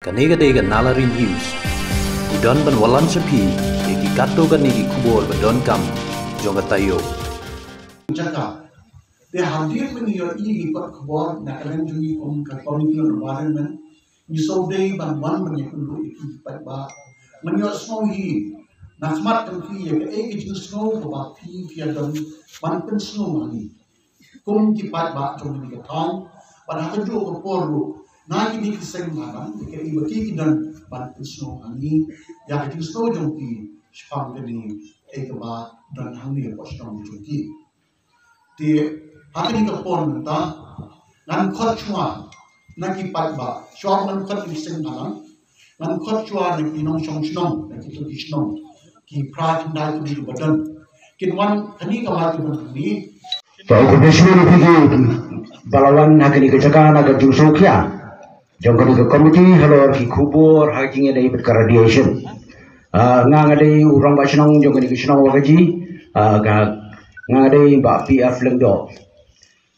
Kanega Nalari News. Udon ban walan sepi, eki kato kanegi kubor badon kam, jonga tayo. Jaka, dia hadir menio igi kot kubor na kalian jungi ka komiti environment. Nyusul day ban wan menyekundu iki ba menio snow hi. Na smart kan fi ya eki jung snow ba fi don ban pen snow mani. Kum ki ba jong ni ka tong, pada haju ko poru. Na kini kiseng malam, kaya iba kiki dan ban snow ani, ya kini snow jongki, sepang kini ba dan hangi apa snow jongki. Di hati ni kapon nta, nan kot chua, na kipat ba, chua man kot kiseng malam, nan kot chua na kinong shnong, na kito kisnong, ki pra kendai tu di badan, kinwan kini kawat tu ni. Kalau komisioner pergi balawan hakini kejagaan agak jungsuk ya. Jangkau ke komiti halor ki kubur hakinya dari perkara radiation. Ngang ada orang basenong jangkau ke senong wakaji. Ngang ada bak PF lengdo.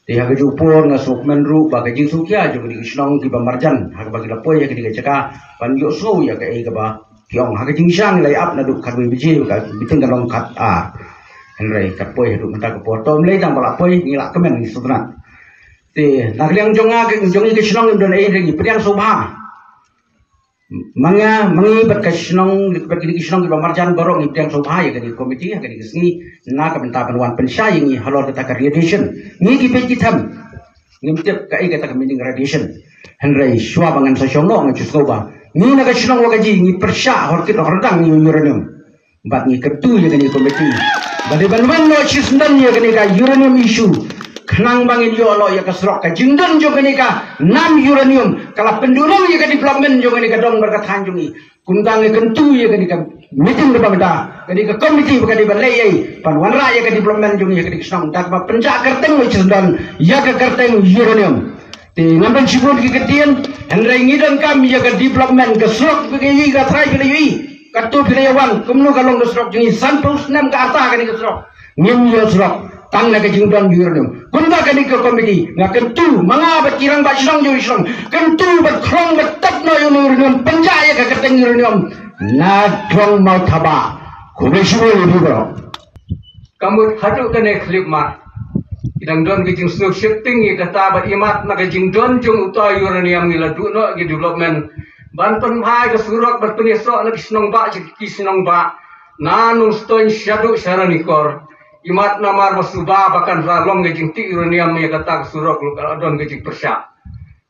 Di hak jupur ngasuk menru bak jing sukia jangkau ke senong ki bamarjan. Hak bagi lapoi ya ke caka panjok so ya ke ba kiong hak jing sang lai up naduk karbi biji ka biting kalong kat Henry kapoi haduk mata ke potom lai tang balapoi ngilak kemen ni sutran. Ti nakliang jonga jongi kesenong don ai lagi priang sobha mangi bat kesenong bat kini kesenong ba marjan borong i priang sobha ya kini komiti ya kini kesni na ka benta panwan pensai ngi halor kata ka radiation ngi ki peti tham ngi tep ka ai kata ka meeting radiation henry shwa bangan sa shongno ngi chuskoba ngi na kesenong wagaji ngi persya hor kit hordang ngi uranium bat ngi ketu ya kini komiti bade banwan no chisnan ya kini ka uranium issue kenang bangin yo lo ya kasrok ka jingdon jo kenika 6 uranium kala pendurung ya ka development jo kenika dong berkatan jungi kundang kentu ya kenika meeting de bamda kenika komiti ka di balai ai pan wanra ya ka development jungi ya kenika sang dak ba penja kerteng wi chisdan ya ka kerteng uranium ti ngamben sibun ki ketien henry ngidon kam ya ka development ka srok begi ka trai beli katu bilayawan kumnu kalong srok jungi sanpus nam ka ata kenika srok ngim yo srok tang na kajingdon uranium kunda kani ke komiti nga kentu mga bat kirang bat isang jo isang kentu bat krong bat tap no uranium penjaya ka keteng uranium na drong mau thaba kubesibo ibu bro kamu hadu kene klip ma idang don kijing snuk shifting i kata bat imat na kajingdon jong uta uranium ngila du no ki development ban pen hai ka surak bat penisok na kisnong ba kisnong ba nanung stoin syadu syaranikor imat namar masuba bahkan ralong gejing ti uranium ya kata surok lokal adon gejing persya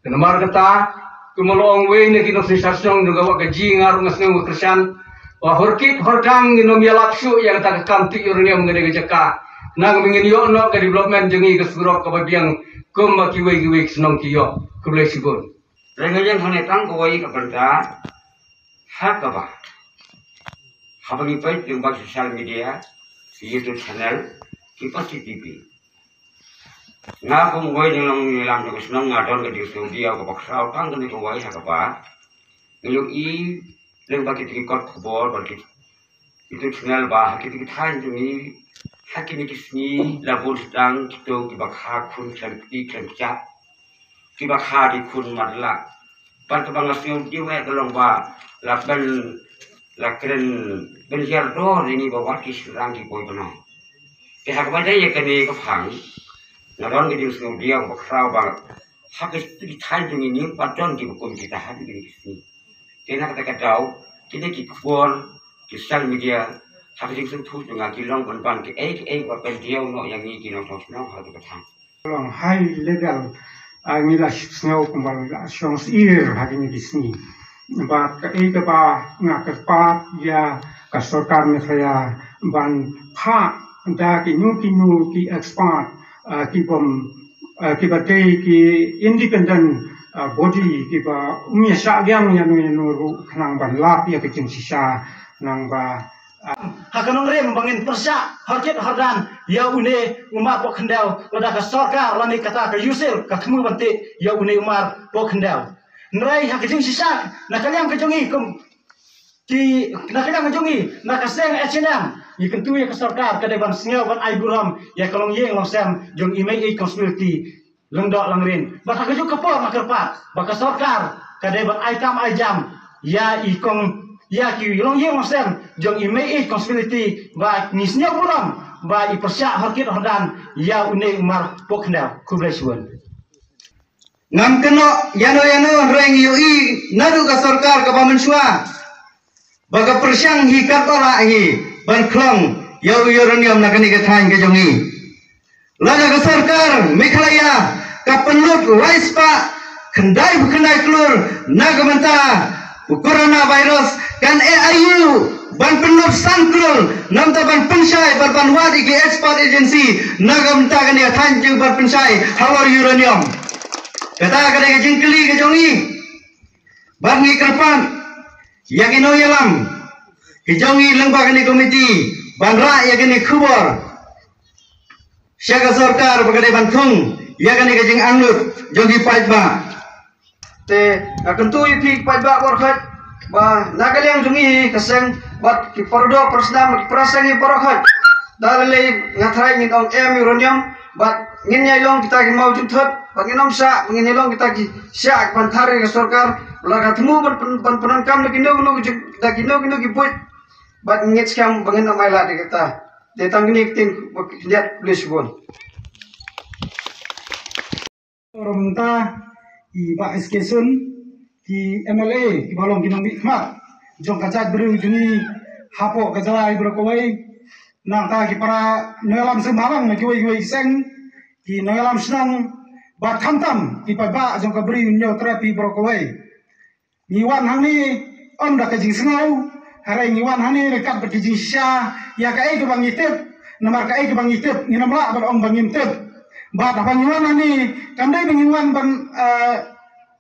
namar kata kumolong we ne kino sisasong juga wa gejing ngarung ngasngu kersan wa horkit hordang ngino mialapsu yang kata kam ti uranium gede gejaka nang mingin yo no ke development jengi ke surok ka babiang kum ma kiwe kiwe senong kiyo kuble sibun rengajan hanetang ko wai ka benda hakaba habagi pai yung bag social media YouTube channel kita TV. Ngapung gue nyelong nilang juga senang ngadon ke di studio ke bakal tang ke nih gue siapa? Ngeluk i leng bagi tingkat kubur bagi itu channel bah kita kita ini haki ni kisni labur sedang kita bakal kun cantik cantik kita bakal di kun madla. Pada bangga studio kalau bah laban lakren benjar dor ini bawa kis rang di poi bana pihak badan ya kene ke phang naron ke diusung dia bakrau ba hak itu ditanjung ini padon di buku kita hadi di sini kena kata kadau kita ki kuor ki social media hak itu tu dengan kilong ban ke ba pen dia no yang ni kino tos no hal tu thang long high legal ngila snow kumbal songs ear hadi ni di sini ba ka ba ngakat ya ka sarkar ne khaya ban pha da ki nu ki expert ki bom ki ba te ki independent body ki ba umya sha gyang ya no ru khnang ban lap ya ke chin sisa nang ba Hakanong rem bangin persya harket hardan ya une umar pokhendau lada ka sarkar lani kata ka yusil ka khmu bante ya une umar pokhendau Nrai hakijing sisa nakaliang kejongi kum ki nakaliang kejongi nakaseng H&M ikentu ya kesarkar kadai ban sngau ban ai buram ya kalong yeng long sam jong email conspiracy lengdok langrin bakal kejuk kapor makerpat bakal sarkar kadai ban aikam ajam ya ikong ya ki long ye masem jong i mei conspiracy ba nisnya buram ba i persya harkit hodan ya une umar pokna kubleswan ngam keno yano reng yui nadu ka sarkar ka bamensua baga persyang hi katara hi ban klong yau uranium nakani ka thain ke jongi laga ka sarkar Meghalaya ka penlut rice pa kendai klur nagamanta coronavirus kan AIU ban penlut sangkrul namta ban pensai ban wadi ke export agency nagamanta kan ya thain jeng ban pensai hawar uranium kata kada ke jengkeli ke jongi barni kerpan yakino yalam ke jongi lengba kani komiti banra yakini khubor syaga sarkar bagade bantung yakani ke jeng anglut jongi paitba te akentu ipi paitba borkhat ba nagaliang jongi kaseng bat ki pordo persnam prasangi borkhat dalale ngathrai ngin ong uranium bat ngin yailong kita ki mau juthat Panginom sa, panginilong kita ki siya pantari ke sarkar, laga temu penangkam lagi nung kipuit, bat ngit skam panginom ay ladi kita, detang ini tin lihat please bon. Romta i Pak Eskesun ki MLA ki balong kinong bikmat, jong kajat beri juni hapo kajalai berkawai, nang ta ki para noyalam semalang na kiwai seng ki noyalam senang. Bat hantam ki pa jong ka beri nyo terapi brokowai niwan hani om da ka jing sngau harai niwan hani rekat ki jing sha ya ka ai ka bang itep namar ka ai ka bang itep ni namla bar om bang itep bat bang niwan hani kandai bang niwan ban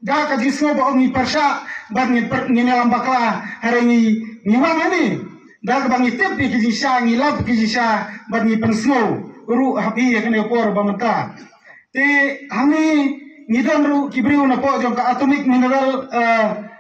ga ka jing sngau ba om ni persha ban ni lam bakla harai niwan hani da ka bang itep ki jing sha ni lab ki jing sha ban ni pensngau ru habi ya kana por ba mata te hami ngidan ru kibriu na po jong ka atomic mineral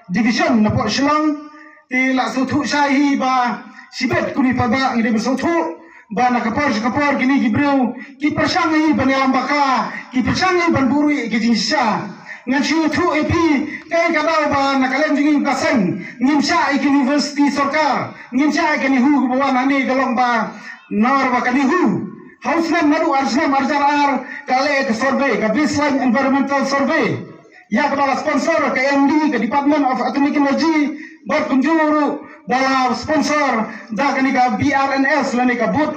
division na po Shillong te la sothu shahi ba sibet kuni pa ba ngide sothu ba na kapor kini kibriu ki persang hi banelam baka ki persang hi ban buri ki jinsha ngan shu thu epi kai ka daw ba na kalem jing kaseng ngimsha ik university sarkar ngimsha ik ni hu ba na ni galong ba nor ba kani hu Hausnam nadu arsnam arjar kale ke survey ke baseline environmental survey ya kepada sponsor ke MD ke Department of Atomic Energy berkunjung dalam sponsor da kani ka BRNS lani ka Board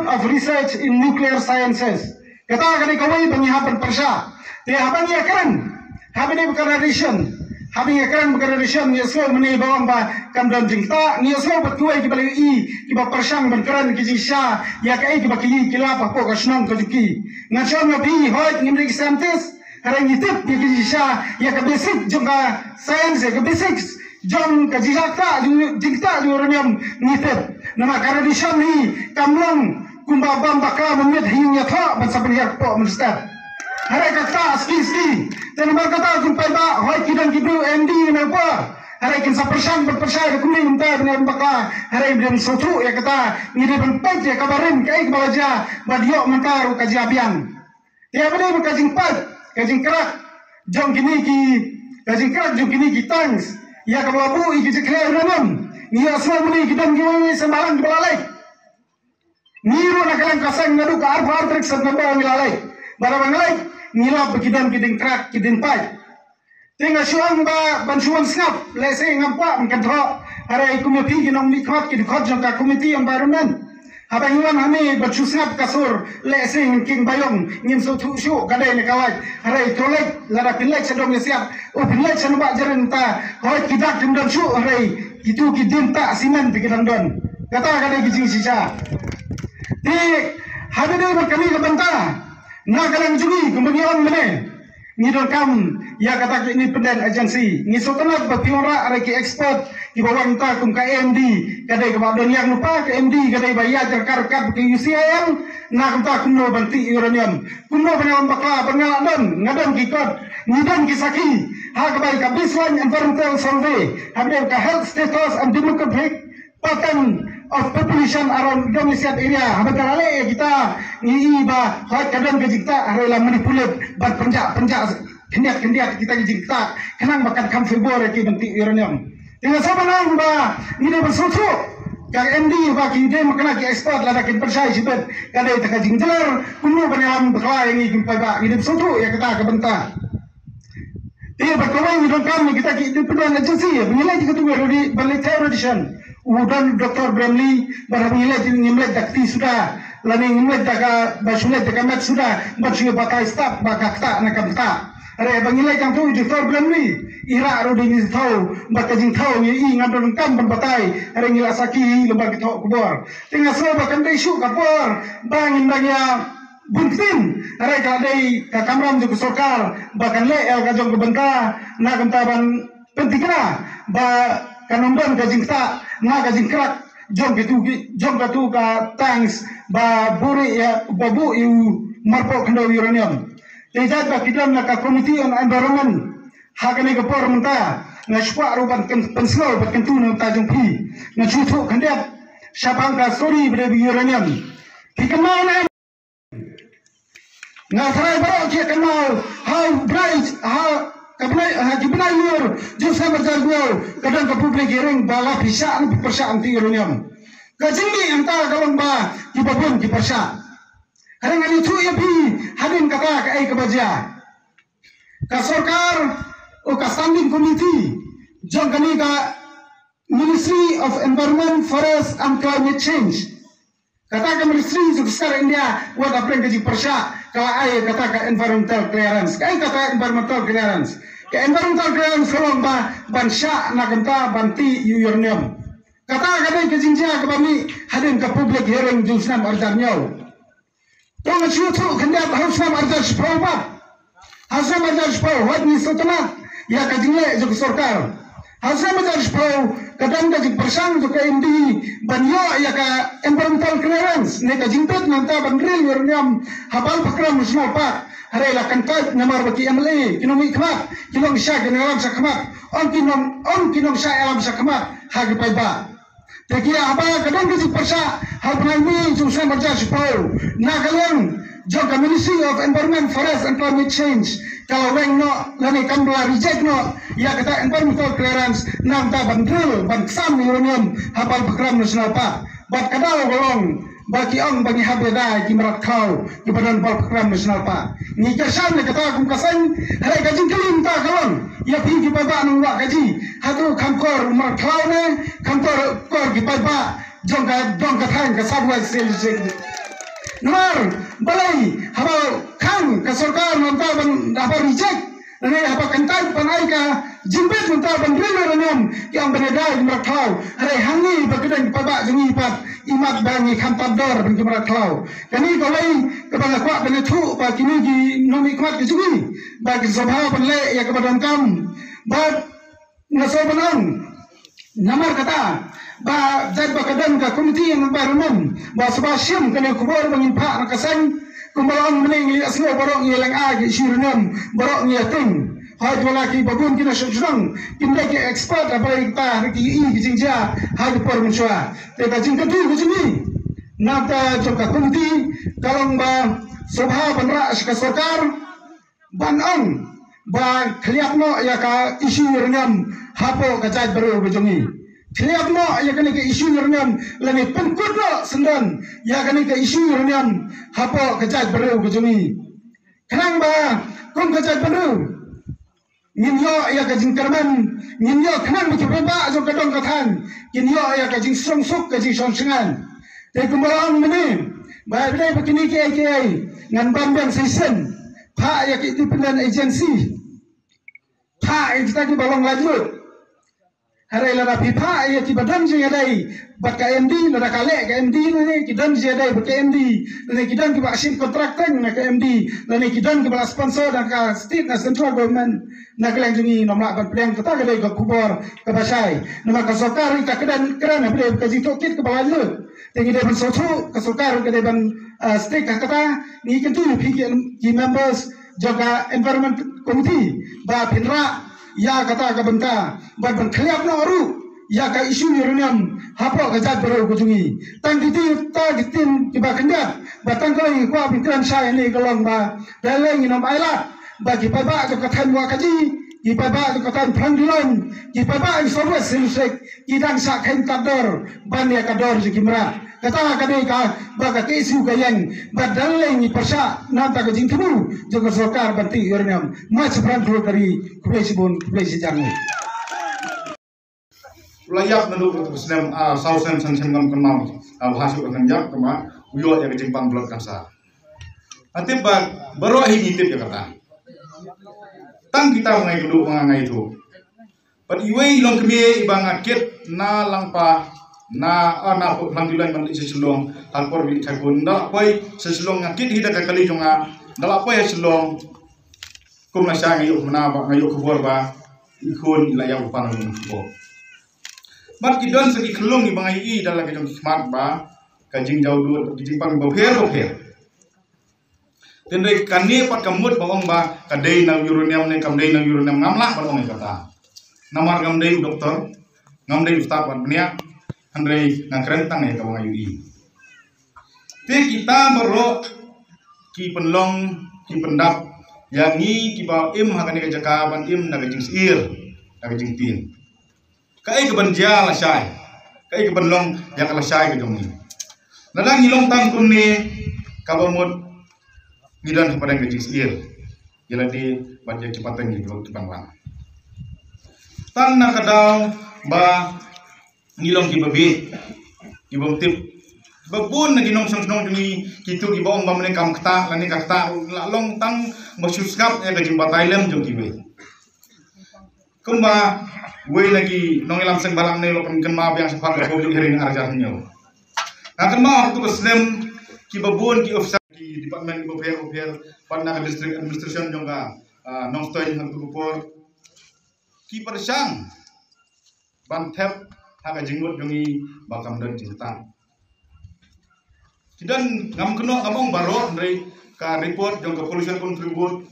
of Research in Nuclear Sciences kata kani ka wai penyihapan persya te habang ya keren habang bukan addition habang ya keren bukan addition ya so meni bawang ba kamdan jingta ni so betuai ki bali ki ba persang ban keren ki jisha ya kai ki ba ki kilapa po ka snong ka juki ngachon na bi hoy ni mri scientist harai ni tip ki jisha ya ka basic jonga science ka basics jong ka jisakta jingta uranium ni tip nama karadishan ni kamlong kumba bamba ka menit hinya tha ban sabriya po minister harai kata ski dan berkata kumpai ba hoy kidan kibu MD na pa harai kin sa persan berpercaya kumi minta dengan baka harai ben sotu ya kata ngiri ben paj ya kabarin kai baja badio mentaru kajiabian ya beli kajing paj kajing kerak jong kini ki tangs ya kablabu iki jekre ranam ni asma muni kidan giwi sembarang belalai niru nakalan kasang ngadu ka arbar trik sadnamba milalai barabangalai nilap kidan kiding krak kiding pai tinga syuang ba ban syuang snap lese ngampa mkadro harai komiti kinong mikhat kidkhot jangka komiti environment habang yuan hami ban snap kasur lese king bayong ngin so thu shu kadai ne kawai harai tolek lara pilek sedong siap o pilek sanba jaren ta hoy kidak dindon shu harai itu kidin ta simen pikiran don kata kadai kijing sisa ti habide berkali ke bantah na kalang jugi kemudian mana ni kam ya kata ini pendek agensi ni sotanat bapiora areki export ki bawang ta kum ka MD kadai ke badon yang lupa ke MD kadai bayar jakar kap ke UCIM na kata kumno banti uranium kumno penyawan bakla pengaladon ngadon kikot nidon kisaki ha kabai ka baseline environmental survey habde ka health status and demographic pattern of population around domicile area habatarale kita ni ba hot kadang ke kita arela manipulate bat penjak kendiat kita jingta kenang bakat kam Februari ki bentik uranium dengan sama nang ba ni de bersutu kang MD ba ki de makna ki expert lada ki percaya sibet kada ita ka jingjar kunu banelam bekla yang ki ba ni de bersutu ya kita ke benta dia berkawan di dalam kita independent agency menilai jika tu di balik terrorism udan Dr. Bramley menilai dakti sudah lalu menilai daga basulah daga mat sudah basulah batai staff bakakta nakamta are menilai yang tu Dr. Bramley ira roding is tahu bakajing tahu ye ngadon kam batai are ngila saki lembar kita kubur tengah so bakan isu kapur bangin bagya buntin arai kadai ka kamram ju sokar bahkan le el kajong kebenta na kentaban pentikna ba kanomban kajingta na kajingkrak jong gitu ka thanks ba buri ya babu yu marpo kendo uranium tejat ba kidam na ka committee on environment hakane ka por menta na shpa ruban penslo ba kentu na tajong pi na chutu kandap syapang ka story bre uranium kikamaw na try baru dia kenal how bright how kabnai lur jus sama jargo kadang ke publik giring bala bisa an persa anti uranium kajingi anta galong ba kibabun ki persa kadang ani tu ya bi hadin kata ka ai kebaja ka sarkar o ka standing committee jong kani ka Ministry of Environment, Forest and Climate Change kata ka Ministry sekarang India buat apa yang kaji persa kalau ayah kata environmental clearance, environmental clearance kalau bansha nakenta banti uranium. Kata kejinja kami hadin ke publik hearing jusnam arjanyo. Tong chutu kendia harusnam arjan sepuluh harusnam arjan sepuluh wajib setengah ya kejinja juk sarkar. Harusnam arjan sepuluh kadang kejing persang juk MD banyo ya ka environmental clearance ne kejingpet nanta bandril uranium hafal pakram nasional pak hari lakan kat namar baki MLA kinomi khamat kinong sya alam sakhamat on kinong sya alam sakhamat hagi paiba tekira apa kadang kejing persa hal penani jusnam arjan sepuluh na kalian jog Ministry of Environment, Forest and Climate Change kalau weng no lani kambla reject no ya kata environmental clearance nang ta bandril bansam uranium hafal pakram nasional pak bat kadal golong bagi ong bagi habeda ki merat kau ki badan bal pakram nasional pak ni kasan ne kata kum kasan hari gajing kelim ta golong ya pi ki baba nang wa gaji hatu kamkor merat kau ne kamkor kor ki baba jong ka thang ka sabwa sel Nomor balai haba kan ka sarkar nanta ban apa reject ne apa kantai panai ka jimbet nanta ban uranium yang benedai merakau hari hangi bagedang paba jengi pat imat bangi kampador ban merakau kani kolai kepada kuat benetu ba kini gi nomi kuat kejugi bagi sabha ban le ya kepada kam ba nasobanang namar kata ba jad bakadan ka komiti yang environment ba sabasyam kana kubor bangin pa nakasan kumbalang mening li aslo barong ilang agi shirnam barong yating haj wala ki babun kina shujrang kinda ki expert apa kita ki i jinja haj por munswa te ta jing katu kujini nata joka komiti kalong ba sabha banra ka sarkar banang ba khliapno ya ka isu uranium hapo ka jaj baru bejongi Keliap no ya kani ke isu uranium lani penkut no sendan ya kani ke isu uranium hapo kejat baru kejumi kenang ba kom kejat baru ninyo ya kajing karman ninyo kenang bikin ba jo kadong kathan kinyo ya kajing songsuk kajing songsengan te kumbalang meni ba dai begini ke ngan bambang season pa ya ke independent agency pa kita ki balong lanjut hari lara pipa ya ki badan je dai bat ka MD lara kale ka MD ne ki dan je dai bat MD ne ki dan ki vaksin contracting na ka MD ne ki dan ki bala sponsor dan ka state na central government na kelang jungi nomla ban pleng kata ka dai ka kubor ka basai nama ka sarkar ka kedan kerana bre ka jito kit ka balalu tengi dai ban sotu ka sarkar ka dai ban state ka kata ni kentu ki members jaga environment committee ba pinra ya kata ka benta ban khliap no aru ya ka isu uranium hapo ka jat baru kujungi tang kiti ta ditin ki ba kenda batang ko ko bitran sai ni golong ba daleng inom aila bagi paba tu katan wakaji ki paba tu katan pranglon ki paba sobat silsek ki dan sakhen kador bania kador jikimra kata kadai ka baga kesu kayang badaleng ni persa nanta ka jingtemu juga sokar banti yornyam mas prantro dari kubesibun kubesijangu layak nanduk untuk Muslim sausen sansem ngam kenal bahasa dengan jak kema uyo yang jimpang blok kansa atip baru ini tip ya kata tang kita mengai kudu mengangai itu pat iwe long kemie ibang akit na langpa na alhamdulillah man seselong halpor bi takun da poi seselong akit hida kali jonga dala poi seselong kum na sya ngayo na ba ngayo kubor ba ikun ilayang panang bo mat kidon segi kelung ibang ai dalam kejong smart ba kajing jauh dua kajing pang boper tendai kani pat kamut bawang ba kadai na uranium ne kamdai na uranium ngamla bawang kata namar ngamdai doktor ngamdai ustaz pat bnia andrei ngakrentang ya kawang ayu te kita bero ki penlong ki pendap yangi ki ba im hakani ka jaka ban im na kajing sir na kajing tin kai ke banja la syai kai ke penlong yang la syai ke jong ni ladang ngilong tang kun ni kabamut ngidan kepada kajing sir jadi baca cepatan ni waktu bang tan na kadau ba ngilong ki babi ibong tip babun na ginong song ni kitu ki baong bamne kam kta lani kta long tang masyuskap ya kajing batailem jong ki we kumba we lagi nong ilam seng balang ne lo kan ma yang sepak ko public hearing arja nyo akan ma waktu Muslim ki babun ki officer ki department oper panna district administration jong ka nong stoy hang tu por ki persang ban thep haga jinggot jongi bakam dan cinta kidan ngam keno ngamong baro ndrei ka report jong ka polisian kontribut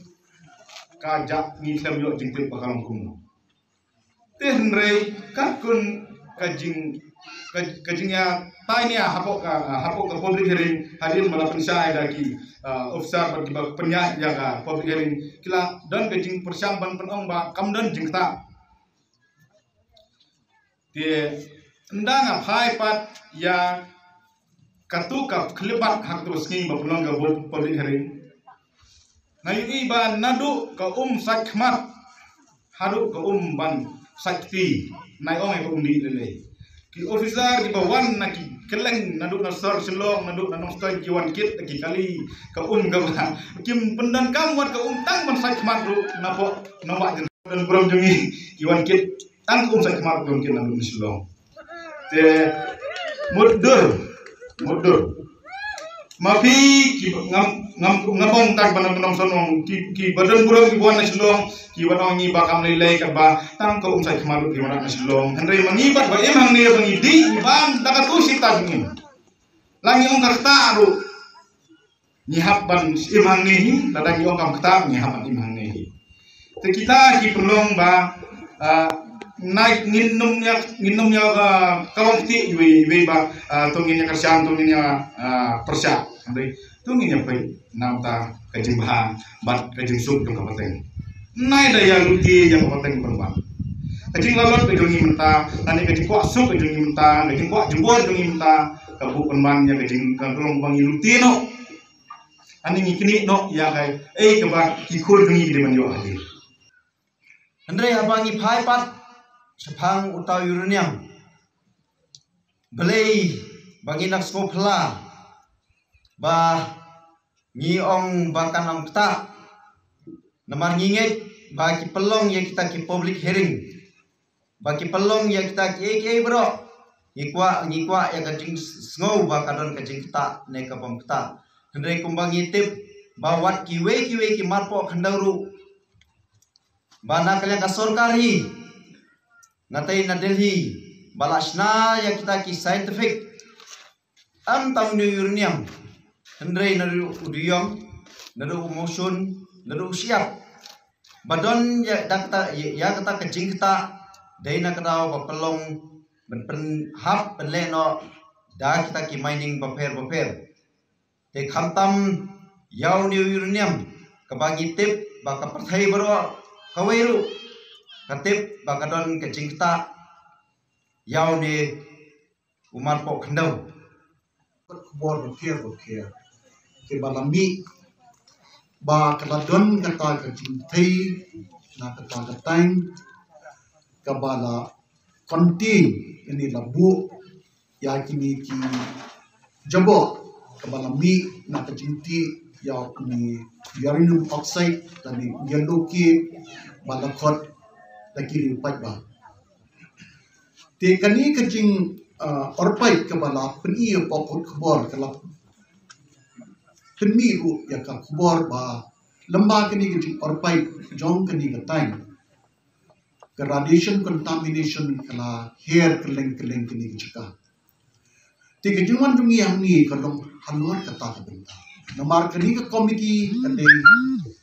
ka jak ni klem yo jingtip bakalang kuno te ndrei ka kun kajingnya tanya hapok ka public hearing hadir malah pensai daki officer bagi penyak jaga public hearing kila dan kajing persang ban penong ba kam dan jingta dia endang apai pat ya katu ka klibat hak terus ngi ba pelong ga public hearing na yu ba nadu ka sakmat hadu ka ban sakti nai ong ka di lele ki officer ki bawan na ki keleng nadu na sor selong nadu na nostoi jiwan kit ki kali ka ga ba kim pendan kam wat ka tang ban sakmat ru napo nawa dan brom jungi jiwan kit tang sakmat brom kit nadu selong te mudur mafi ki ngabong tak banang banang sonong ki badan burung ki buan nasilong ki banang ni bakam lelai ka ba tang ko umsai kemaru ki mana nasilong hendrai mangibat ba emang ne bangidi bang dakat usita ngin langi ong karta ru nyihap ban emang nehi dadang ong kam kata nyihap ban emang nehi te kita ki pelong ba naik nginumnya kalong ti we ba tunginnya kerjaan tunginnya persya andai tunginnya pai namta kajing bahan bat kajing sup jong kapateng nai daya luti yang kapateng perban kajing lalot kajing minta nani kajing kuak sup kajing minta kajing kuak jebor kajing minta kabu perban yang kajing kalong bangi luti no ani ngikini no ya kai keba kikul tungi di manyo hadir andai abangi phai pat sepang utau uranium belai bagi nak skopla ba ngi ong bakan am kta namar nginget bagi pelong yang kita ki public hearing bagi pelong yang kita ki bro ngikwa yang kajing sngau bakadon kajing kta ne kapam kta hendai kumbangi tip bawat kiwe ki marpo khandauru bana kalian ka sorkari natai na Delhi balasna ya kita ki scientific tang ni uranium hendrai na udiyong na motion na siap badon ya kata kajing kita dai na kata pelong ben hap penleno da kita ki mining baper te khantam yaw ni uranium kabagi tip baka perthai baro kawairu katip baka don ke cingta yau ni umar po khandau bor berkir ke balami ba kaladon kata ke cintai na kata katain ke bala kontin ini labu ya kini ki jabo ke balami na ke cinti ya ni uranium oxide tadi yellow ki bala khot lagi lipat ba te kani kecing orpai ke bala peni pokok kebor kelap peni ru ya ka kebor ba lembah kini kecing orpai jong kini ketain ke radiation contamination kala hair keleng kini kecika te kejuman dungi yang ni kalau haluan kata kebentar nomor kini ke komiti kade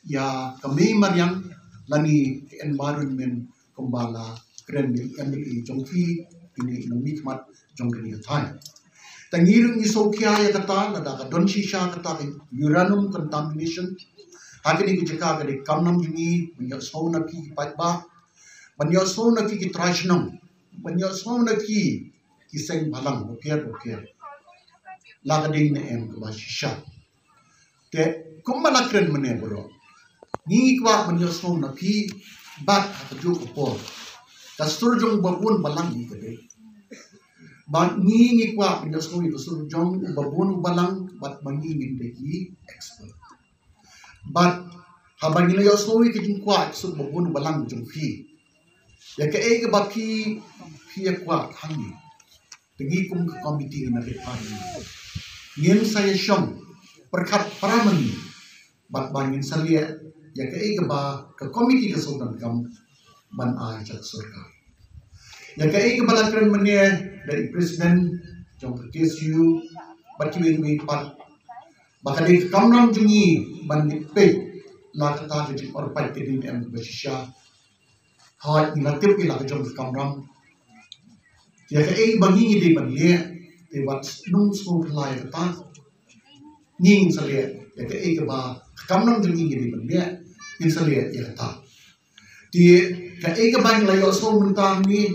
ya kami mariang lani environment kumbala keren MLA jongfi ini namikmat jongkini time tangirung isokia ya kata nada ka don shisha kata uranium contamination hakini kiceka kade kamnam jini banyak sauna ki patba banyak sauna ki trashnam banyak sauna ki kiseng balang bokier lagading ne em ka shisha ke kumbala keren mene bro ni kwa banyak sauna ki bat kaju ko kasturjong babun balang ni kade bat ni kwa banyak sauna kasturjong babun balang bat mangi ni deki expert bat habang ni yo sauna ki kwa kastur babun balang jong fi ya ke ek baki fi kwa hangi tengi kum komiti na ke pani ngin saya shong perkat paramani bat bangin salia ya ke ek ba ke komiti ke sultan kam ban a chat surga ya ke ek bala kren mene dari presiden jong ke KSU bat ki wi pat bakade kamram jungi ban pe la kata ke or pat ke din em basisha ha inatip ki la jong kamram ya ke ek bangi di ban le te wat nung so lai kata ning salia ya ke ek ba kamram jungi di ban le in salia ya kata di ka ega bang layo so mentang ni